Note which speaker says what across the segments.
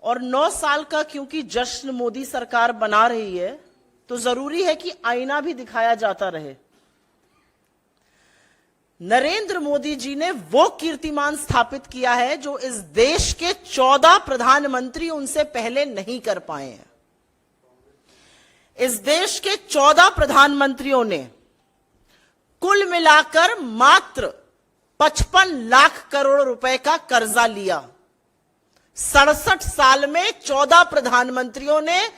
Speaker 1: और 9 साल का क्योंकि जश्न मोदी सरकार बना रही है, तो जरूरी है कि आईना भी दिखाया जाता रहे। नरेंद्र मोदी जी ने वो कीर्तिमान स्थापित किया है जो इस देश के 14 प्रधानमंत्री उनसे पहले नहीं कर पाए हैं। इस देश के 14 प्रधानमंत्रियों ने कुल मिलाकर मात्र 55 लाख करोड़ रुपए का कर्जा लिया। 67 साल में 14 प्रधानमंत्रियों ने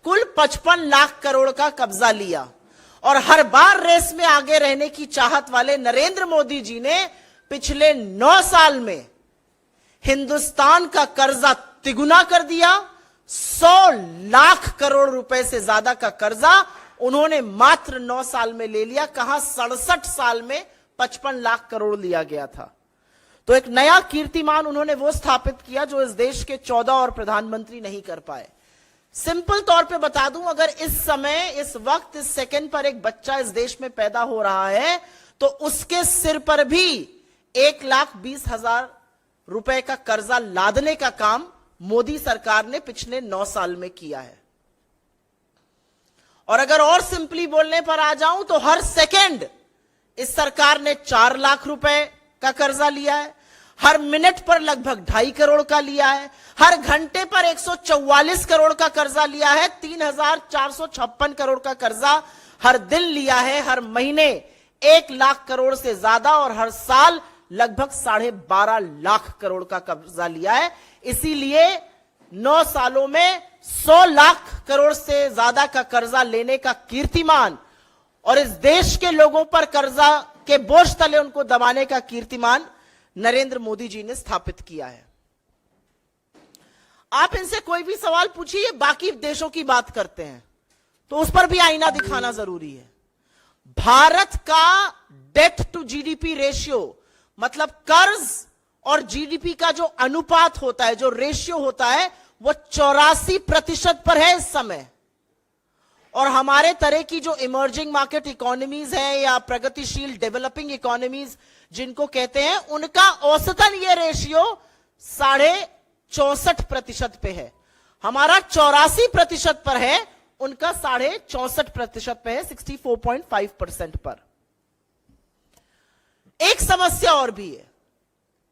Speaker 1: कुल 55 लाख करोड़ का कब्जा लिया, और हर बार रेस में आगे रहने की चाहत वाले नरेंद्र मोदी जी ने पिछले 9 साल में हिंदुस्तान का कर्जा तिगुना कर दिया। 100 लाख करोड़ रुपए से ज्यादा का कर्जा उन्होंने मात्र 9 साल में ले लिया। कहां 67 साल में 55 लाख करोड़ लिया गया था। तो एक नया कीर्तिमान उन्होंने वो स्थापित किया जो इस देश के 14 और प्रधानमंत्री नहीं कर पाए। सिंपल तौर पे बता दूं, अगर इस समय, इस वक्त, इस सेकंड पर एक बच्चा इस देश में पैदा हो रहा है तो उसके सिर पर भी 1,20,000 रुपए का कर्जा लादने का काम मोदी सरकार ने पिछले 9 साल में किया है। और अगर और सिंपली बोलने पर आ जाऊं तो हर सेकंड इस सरकार ने 4 लाख रुपए का कर्जा लिया है, हर मिनट पर लगभग 2.5 करोड़ का लिया है, हर घंटे पर 144 करोड़ का कर्जा लिया है, 3,456 करोड़ का कर्जा हर दिन लिया है, हर महीने 1 लाख करोड़ से ज्यादा, और हर साल लगभग 12.5 लाख करोड़ का कर्जा लिया है। इसीलिए 9 सालों में 100 लाख करोड़ से ज्यादा का कर्जा लेने का कीर्तिमान और इस देश के लोगों पर कर्जा के बोझ तले उनको दबाने का कीर्तिमान नरेंद्र मोदी जी ने स्थापित किया है। आप इनसे कोई भी सवाल पूछिए, बाकी देशों की बात करते हैं तो उस पर भी आईना दिखाना जरूरी है। भारत का डेट टू जीडीपी रेशियो, मतलब कर्ज और जीडीपी का जो अनुपात होता है, जो रेशियो होता है, वो 84% पर है इस समय। और हमारे तरह की जो इमर्जिंग मार्केट इकोनॉमीज हैं या प्रगतिशील डेवलपिंग इकोनॉमीज जिनको कहते हैं, उनका औसतन ये रेशियो 64.5% पे है। हमारा 84% पर है, उनका 64.5% पे है, 64.5% पर। एक समस्या और भी है,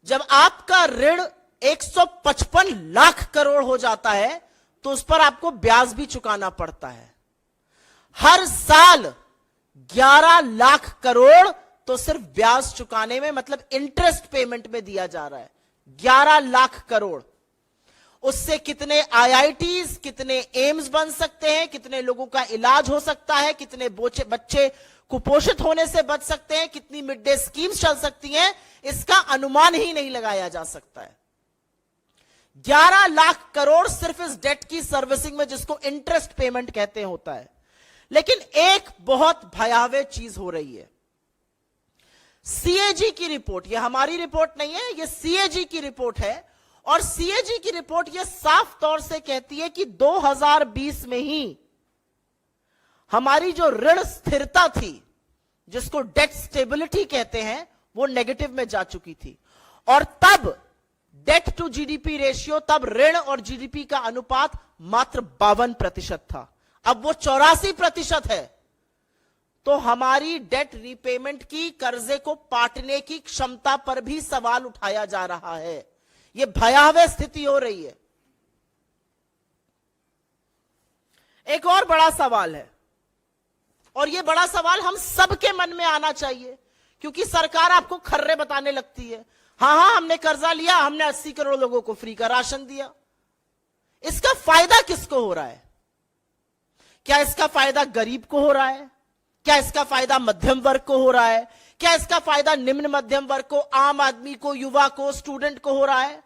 Speaker 1: जब आपका ऋण 155 लाख करोड़ हो जाता है तो उस पर आपको ब्याज भी चुकाना पड़ता है। हर साल 11 लाख करोड़ तो सिर्फ ब्याज चुकाने में, मतलब इंटरेस्ट पेमेंट में दिया जा रहा है। 11 लाख करोड़। उससे कितने आईआईटीज, कितने एम्स बन सकते हैं, कितने लोगों का इलाज हो सकता है, कितने बच्चे कुपोषित होने से बच सकते हैं, कितनी मिड डे स्कीम्स चल सकती हैं, इसका अनुमान ही नहीं लगाया जा सकता है। 11 लाख करोड़ सिर्फ इस डेट की सर्विसिंग में, जिसको इंटरेस्ट पेमेंट कहते हैं, होता है। लेकिन एक बहुत भयावह चीज हो रही है। सीएजी की रिपोर्ट, यह हमारी रिपोर्ट नहीं है, यह सीएजी की रिपोर्ट है, और सीएजी की रिपोर्ट यह साफ तौर से कहती है कि 2020 में ही हमारी जो ऋण स्थिरता थी, जिसको डेट स्टेबिलिटी कहते हैं, वो नेगेटिव में जा चुकी थी। और तब डेट टू जीडीपी रेशियो, तब ऋण और जीडीपी का अनुपात मात्र 52% था। अब वो 84% है। तो हमारी डेट रीपेमेंट की, कर्जे को पाटने की क्षमता पर भी सवाल उठाया जा रहा है। यह भयावह स्थिति हो रही है। एक और बड़ा सवाल है, और यह बड़ा सवाल हम सबके मन में आना चाहिए, क्योंकि सरकार आपको खर्रे बताने लगती है। हां, हमने कर्जा लिया, हमने 80 करोड़ लोगों को फ्री का राशन दिया। इसका फायदा किसको हो रहा है? क्या इसका फायदा गरीब को हो रहा है? क्या इसका फायदा मध्यम वर्ग को हो रहा है? क्या इसका फायदा निम्न मध्यम वर्ग को, आम आदमी को, युवा को, स्टूडेंट को हो रहा है?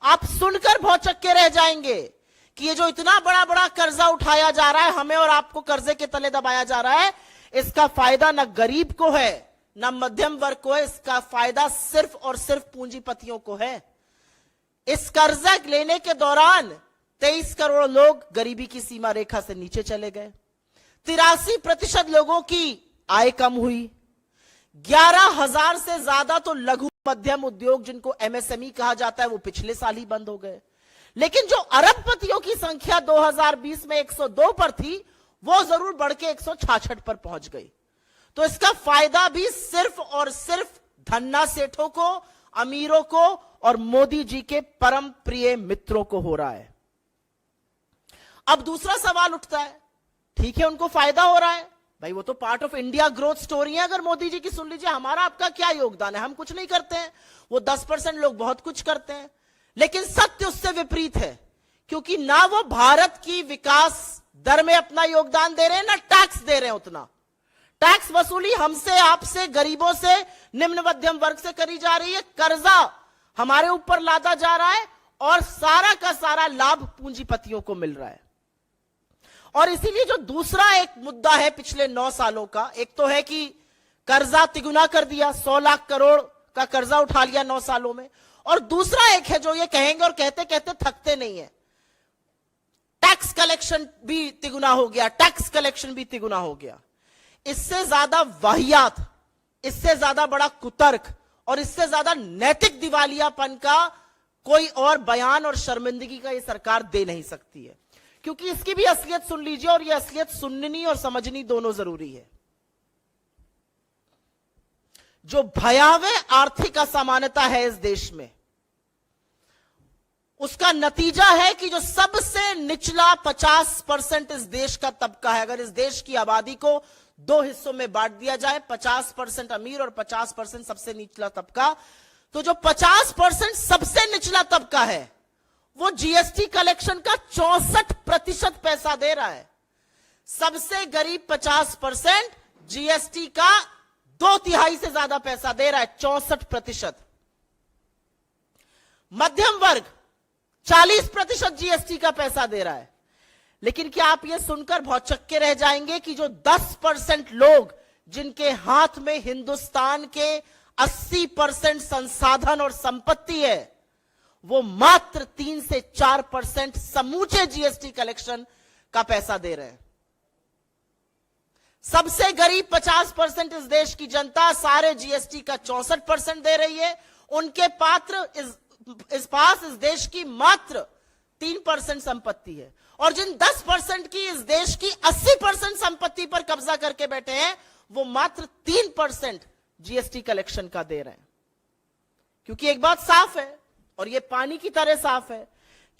Speaker 1: आप सुनकर भौचक्के रह जाएंगे कि ये जो इतना बड़ा बड़ा कर्जा उठाया जा रहा है, हमें और आपको कर्जे के तले दबाया जा रहा है, इसका फायदा न गरीब को है, न मध्यम वर्ग को है। इसका फायदा सिर्फ और सिर्फ पूंजीपतियों को है। इस कर्जा लेने के दौरान 23 करोड़ लोग गरीबी की सीमा रेखा से नीचे चले गए। 83% लोगों की आय कम हुई। 11,000 से ज्यादा तो लघु मध्यम उद्योग, जिनको एमएसएमई कहा जाता है, वो पिछले साल ही बंद हो गए। लेकिन जो अरबपतियों की संख्या 2020 में 102 पर थी, वो जरूर बढ़ के 166 पर पहुंच गई। तो इसका फायदा भी सिर्फ और सिर्फ धन्ना सेठों को, अमीरों को और मोदी जी के परम प्रिय मित्रों को हो रहा है। अब दूसरा सवाल उठता है, ठीक है उनको फायदा हो रहा है, भाई वो तो part of India growth story है। अगर मोदी जी की सुन लीजिए, हमारा आपका क्या योगदान है, हम कुछ नहीं करते हैं, वो 10% लोग बहुत कुछ करते हैं। लेकिन सत्य उससे विपरीत है, क्योंकि ना वो भारत की विकास दर में अपना योगदान दे रहे हैं, ना टैक्स दे रहे हैं उतना। टैक्स वसूली हमसे, आपसे, गरीबों से, निम्न मध्यम वर्ग से करी जा रही है, कर्जा हमारे ऊपर लादा जा रहा है और सारा का सारा लाभ पूंजीपतियों को मिल रहा है। और इसीलिए जो दूसरा एक मुद्दा है पिछले 9 सालों का, एक तो है कि कर्जा तिगुना कर दिया, 100 लाख करोड़ का कर्जा उठा लिया 9 सालों में, और दूसरा एक है जो ये कहेंगे और कहते कहते थकते नहीं है, टैक्स कलेक्शन भी तिगुना हो गया, टैक्स कलेक्शन भी तिगुना हो गया। इससे ज्यादा वाहियात, इससे ज्यादा बड़ा कुतर्क और इससे ज्यादा नैतिक दिवालियापन का कोई और बयान और शर्मिंदगी का ये सरकार दे नहीं सकती है, क्योंकि इसकी भी असलियत सुन लीजिए, और ये असलियत सुननी और समझनी दोनों जरूरी है। जो भयावह आर्थिक असमानता है इस देश में, उसका नतीजा है कि जो सबसे निचला 50% इस देश का तबका है, अगर इस देश की आबादी को 2 हिस्सों में बांट दिया जाए, 50% अमीर और 50% सबसे निचला तबका, तो जो 50% सबसे निचला तबका है वो जीएसटी कलेक्शन का 64% पैसा दे रहा है। सबसे गरीब 50% जीएसटी का 2/3 से ज्यादा पैसा दे रहा है, 64%। मध्यम वर्ग 40% जीएसटी का पैसा दे रहा है। लेकिन क्या आप यह सुनकर भौचक्के रह जाएंगे कि जो 10% लोग जिनके हाथ में हिंदुस्तान के 80% संसाधन और संपत्ति है, वो मात्र 3 से 4% समूचे जीएसटी कलेक्शन का पैसा दे रहे हैं। सबसे गरीब 50% इस देश की जनता सारे जीएसटी का 64% दे रही है। उनके पास इस देश की मात्र 3% संपत्ति है, और जिन 10% की इस देश की 80% संपत्ति पर कब्जा करके बैठे हैं, वो मात्र 3% जीएसटी कलेक्शन का दे रहे हैं। क्योंकि एक बात साफ है, और ये पानी की तरह साफ है,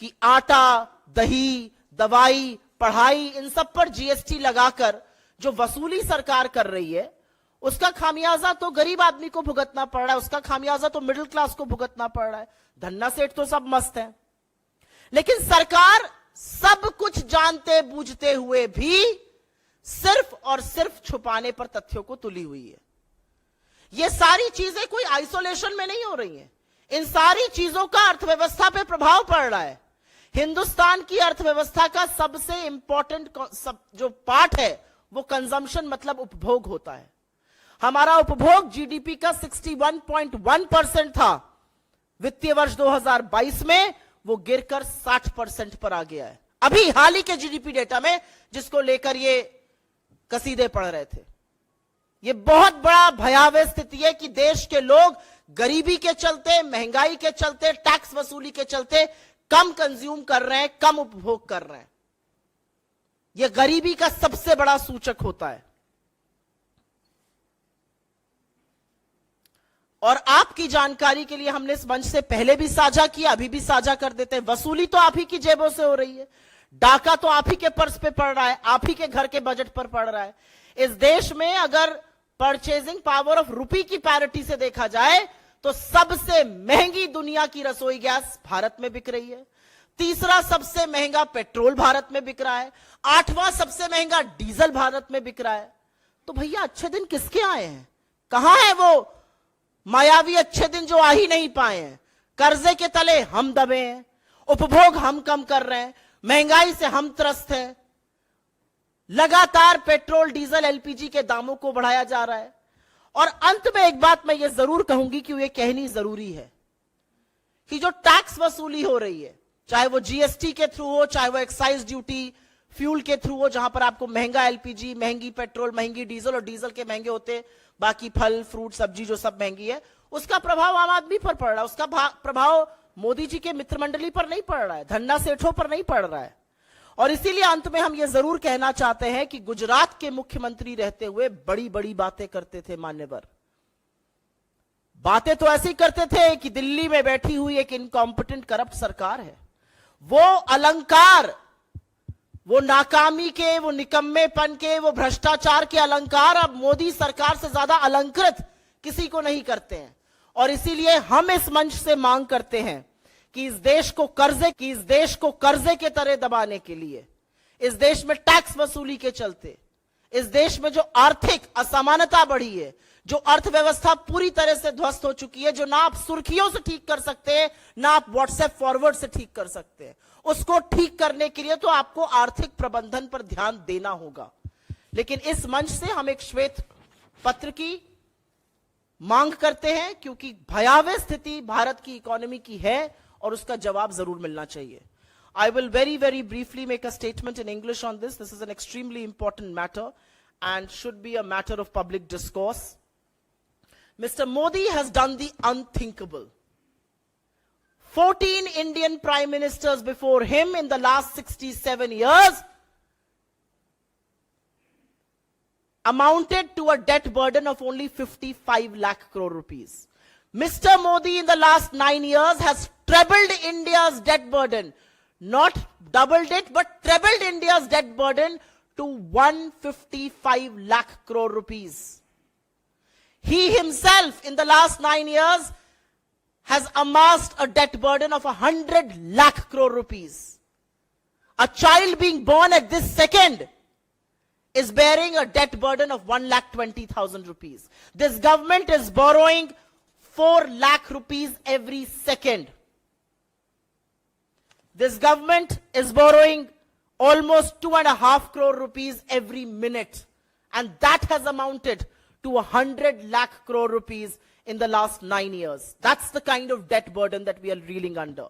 Speaker 1: कि आटा, दही, दवाई, पढ़ाई, इन सब पर जीएसटी लगाकर जो वसूली सरकार कर रही है, उसका खामियाजा तो गरीब आदमी को भुगतना पड़ रहा है, उसका खामियाजा तो मिडिल क्लास को भुगतना पड़ रहा है। धन्ना सेठ तो सब मस्त है, लेकिन सरकार सब कुछ जानते बूझते हुए भी सिर्फ और सिर्फ छुपाने पर तथ्यों को तुली हुई है। ये सारी चीजें कोई आइसोलेशन में नहीं हो रही हैं। इन सारी चीजों का अर्थव्यवस्था पे प्रभाव पड़ रहा है। हिंदुस्तान की अर्थव्यवस्था का सबसे इंपॉर्टेंट जो पार्ट है वो कंजम्पशन, मतलब उपभोग होता है। हमारा उपभोग जीडीपी का 61.1% था वित्तीय वर्ष 2022 में, वो गिरकर 60% पर आ गया है अभी हाल ही के जीडीपी डेटा में, जिसको लेकर ये कसीदे पढ़ रहे थे। ये बहुत बड़ा भयावह स्थिति है कि देश के लोग गरीबी के चलते, महंगाई के चलते, टैक्स वसूली के चलते कम कंज्यूम कर रहे हैं, कम उपभोग कर रहे हैं। यह गरीबी का सबसे बड़ा सूचक होता है। और आपकी जानकारी के लिए हमने इस मंच से पहले भी साझा किया, अभी भी साझा कर देते हैं, वसूली तो आप ही की जेबों से हो रही है, डाका तो आप ही के पर्स पे पड़ रहा है, आप ही के घर के बजट पर पड़ रहा है। इस देश में अगर परचेजिंग पावर ऑफ रुपी की पैरिटी से देखा जाए तो सबसे महंगी दुनिया की रसोई गैस भारत में बिक रही है, तीसरा सबसे महंगा पेट्रोल भारत में बिक रहा है, 8वां सबसे महंगा डीजल भारत में बिक रहा है। तो भैया अच्छे दिन किसके आए हैं? कहां है वो मायावी अच्छे दिन जो आ ही नहीं पाए हैं? कर्जे के तले हम दबे हैं, उपभोग हम कम कर रहे हैं, महंगाई से हम त्रस्त हैं, लगातार पेट्रोल, डीजल, एलपीजी के दामों को बढ़ाया जा रहा है। और अंत में एक बात मैं ये जरूर कहूंगी कि ये कहनी जरूरी है कि जो टैक्स वसूली हो रही है, चाहे वो जीएसटी के थ्रू हो, चाहे वो एक्साइज ड्यूटी, फ्यूल के थ्रू हो, जहां पर आपको महंगा एलपीजी, महंगी पेट्रोल, महंगी डीजल, और डीजल के महंगे होते बाकी फल, फ्रूट, सब्जी जो सब महंगी है, उसका प्रभाव आम आदमी पर पड़ रहा है, उसका प्रभाव मोदी जी के मित्र मंडली पर नहीं पड़ रहा है, धन्ना सेठों पर नहीं पड़ रहा है। और इसीलिए अंत में हम यह जरूर कहना चाहते हैं कि गुजरात के मुख्यमंत्री रहते हुए बड़ी बड़ी बातें करते थे मान्यवर। बातें तो ऐसी करते थे कि दिल्ली में बैठी हुई एक इनकॉम्पिटेंट करप्ट सरकार है। वो अलंकार, वो नाकामी के, वो निकम्मेपन के, वो भ्रष्टाचार के अलंकार अब मोदी सरकार से ज्यादा अलंकृत किसी को नहीं करते हैं। और इसीलिए हम इस मंच से मांग करते हैं कि इस देश को कर्जे के तरह दबाने के लिए, इस देश में टैक्स वसूली के चलते, इस देश में जो आर्थिक असमानता बढ़ी है, जो अर्थव्यवस्था पूरी तरह से ध्वस्त हो चुकी है, जो ना आप सुर्खियों से ठीक कर सकते हैं, ना आप व्हाट्सएप फॉरवर्ड से ठीक कर सकते हैं, उसको ठीक करने के लिए तो आपको आर्थिक प्रबंधन पर ध्यान देना होगा। लेकिन इस मंच से हम एक श्वेत पत्र की मांग करते हैं, क्योंकि भयावह स्थिति भारत की इकोनॉमी की है और उसका जवाब जरूर मिलना चाहिए। I will very briefly make a statement in English on this. This is an extremely important matter and should be a matter of public discourse. Mr. Modi has done the unthinkable. 14 Indian prime ministers before him in the last 67 years amounted to a debt burden of only 55 lakh crore rupees. Mr. Modi in the last 9 years has trebled India's debt burden. Not doubled it, but trebled India's debt burden to 155 lakh crore rupees. He himself in the last 9 years has amassed a debt burden of 100 lakh crore rupees. A child being born at this second is bearing a debt burden of 1,20,000 rupees. This government is borrowing 4 lakh rupees every second. This government is borrowing almost 2.5 crore rupees every minute. And that has amounted to 100 lakh crore rupees in the last 9 years. That's the kind of debt burden that we are reeling under.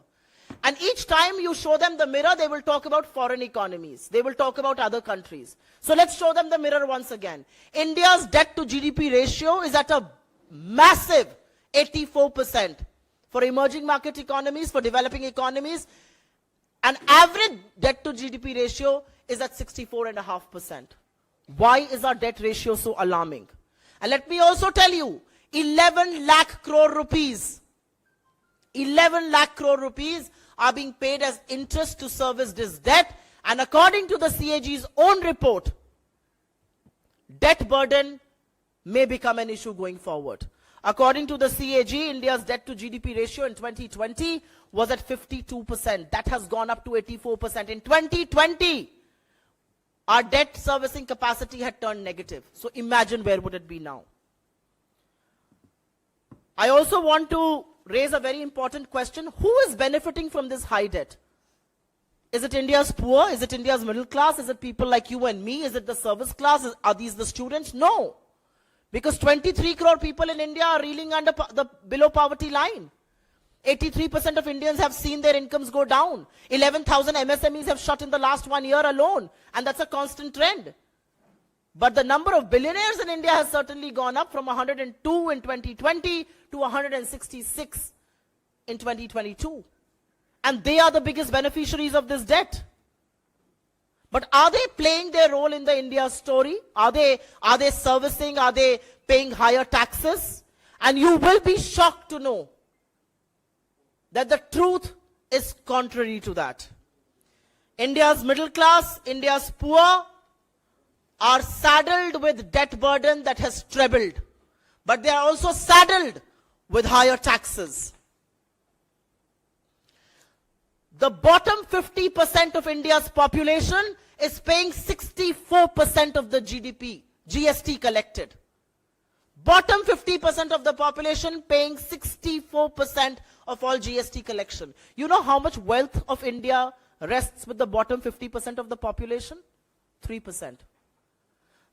Speaker 1: And each time you show them the mirror, they will talk about foreign economies. They will talk about other countries. So let's show them the mirror once again. India's debt to GDP ratio is at a massive 84%. For emerging market economies, for developing economies, an average debt to GDP ratio is at 64.5%. Why is our debt ratio so alarming? And let me also tell you, 11 lakh crore rupees, 11 lakh crore rupees are being paid as interest to service this debt. And according to the CAG's own report, debt burden may become an issue going forward. According to the CAG, India's debt to GDP ratio in 2020 was at 52%. That has gone up to 84%. In 2020, our debt servicing capacity had turned negative. So imagine where would it be now. I also want to raise a very important question. Who is benefiting from this high debt? Is it India's poor? Is it India's middle class? Is it people like you and me? Is it the service class? Are these the students? No. Because 23 crore people in India are reeling under the below poverty line. 83% of Indians have seen their incomes go down. 11,000 MSMEs have shut in the last 1 year alone. And that's a constant trend. But the number of billionaires in India has certainly gone up from 102 in 2020 to 166 in 2022. And they are the biggest beneficiaries of this debt. But are they playing their role in the India story? Are they servicing? Are they paying higher taxes? And you will be shocked to know that the truth is contrary to that. India's middle class, India's poor are saddled with debt burden that has trebled. But they are also saddled with higher taxes. The bottom 50% of India's population is paying 64% of the GST collected. Bottom 50% of the population paying 64% of all GST collection. You know how much wealth of India rests with the bottom 50% of the population? 3%.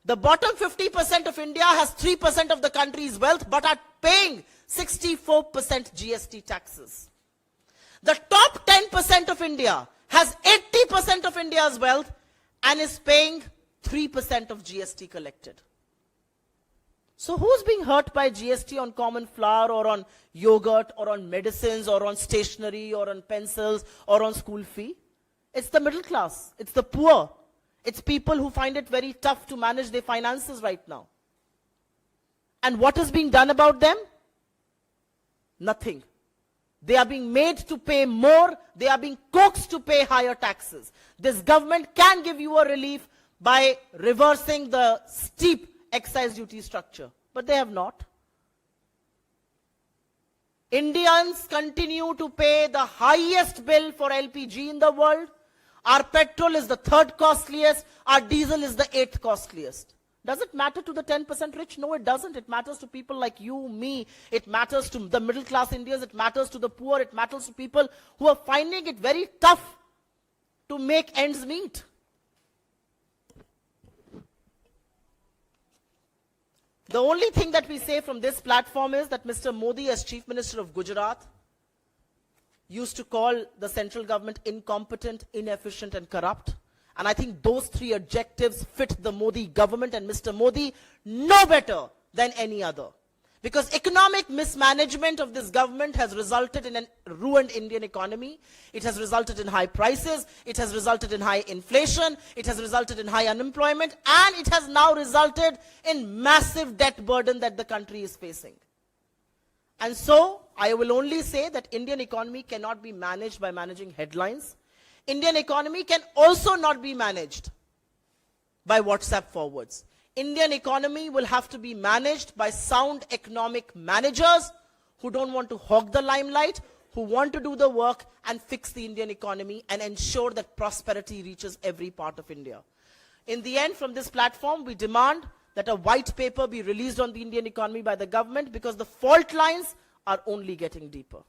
Speaker 1: The bottom 50% of India has 3% of the country's wealth but are paying 64% GST taxes. The top 10% of India has 80% of India's wealth and is paying 3% of GST collected. So who's being hurt by GST on common flour or on yogurt or on medicines or on stationery or on pencils or on school fee? It's the middle class. It's the poor. It's people who find it very tough to manage their finances right now. And what is being done about them? Nothing. They are being made to pay more. They are being coaxed to pay higher taxes. This government can give you a relief by reversing the steep excise duty structure, but they have not. Indians continue to pay the highest bill for LPG in the world. Our petrol is the third costliest. Our diesel is the eighth costliest. Does it matter to the 10% rich? No, it doesn't. It matters to people like you, me. It matters to the middle class Indians. It matters to the poor. It matters to people who are finding it very tough to make ends meet. The only thing that we say from this platform is that Mr. Modi, as Chief Minister of Gujarat, used to call the central government incompetent, inefficient, and corrupt. And I think those three adjectives fit the Modi government, and Mr. Modi no better than any other. Because economic mismanagement of this government has resulted in a ruined Indian economy. It has resulted in high prices. It has resulted in high inflation. It has resulted in high unemployment. And it has now resulted in massive debt burden that the country is facing. And so, I will only say that Indian economy cannot be managed by managing headlines. Indian economy can also not be managed by WhatsApp forwards. Indian economy will have to be managed by sound economic managers who don't want to hog the limelight, who want to do the work and fix the Indian economy and ensure that prosperity reaches every part of India. In the end, from this platform, we demand that a white paper be released on the Indian economy by the government, because the fault lines are only getting deeper.